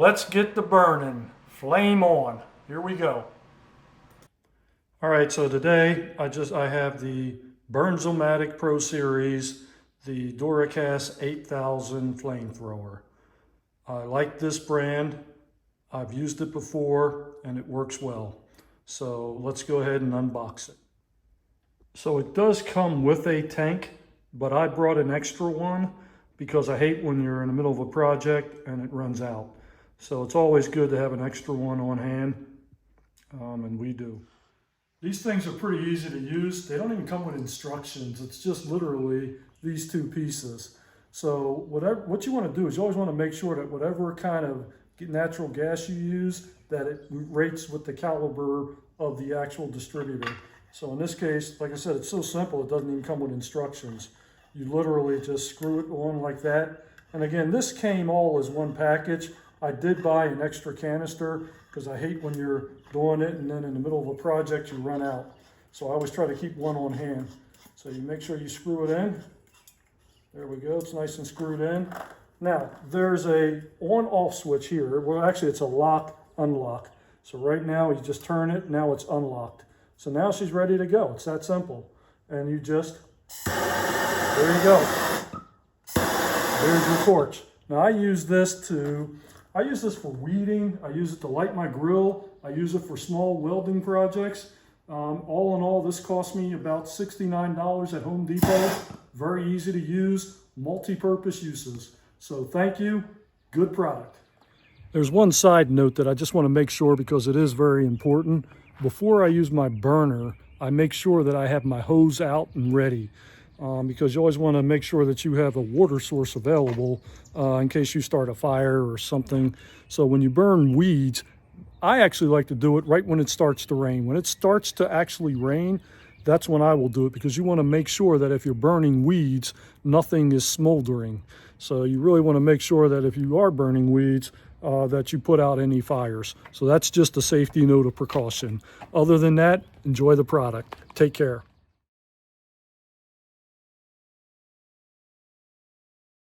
Let's get the burning. Flame on. Here we go. All right, so today I have the Bernzomatic Pro Series, the Duracast 8000 flamethrower. I like this brand. I've used it before and it works well. So let's go ahead and unbox it. So it does come with a tank, but I brought an extra one because I hate when you're in the middle of a project and it runs out. So it's always good to have an extra one on hand, and we do. These things are pretty easy to use. They don't even come with instructions. It's just literally these two pieces. So what you want to do is you always want to make sure that whatever kind of natural gas you use, that it rates with the caliber of the actual distributor. So in this case, like I said, it's so simple, it doesn't even come with instructions. You literally just screw it on like that. And again, this came all as one package. I did buy an extra canister because I hate when you're doing it and then in the middle of a project you run out. So I always try to keep one on hand. So you make sure you screw it in. There we go, it's nice and screwed in. Now, there's a on-off switch here. Well, actually it's a lock, unlock. So right now you just turn it, now it's unlocked. So now she's ready to go. It's that simple. And you just, there you go. There's your torch. Now I use this for weeding. I use it to light my grill. I use it for small welding projects. All in all, this cost me about $69 at Home Depot. Very easy to use, multi-purpose uses. So thank you, good product. There's one side note that I just want to make sure because it is very important. Before I use my burner, I make sure that I have my hose out and ready. Because you always want to make sure that you have a water source available in case you start a fire or something. So when you burn weeds, I actually like to do it right when it starts to rain. When it starts to actually rain, that's when I will do it because you want to make sure that if you're burning weeds, nothing is smoldering. So you really want to make sure that if you are burning weeds, that you put out any fires. So that's just a safety note of precaution. Other than that, enjoy the product. Take care.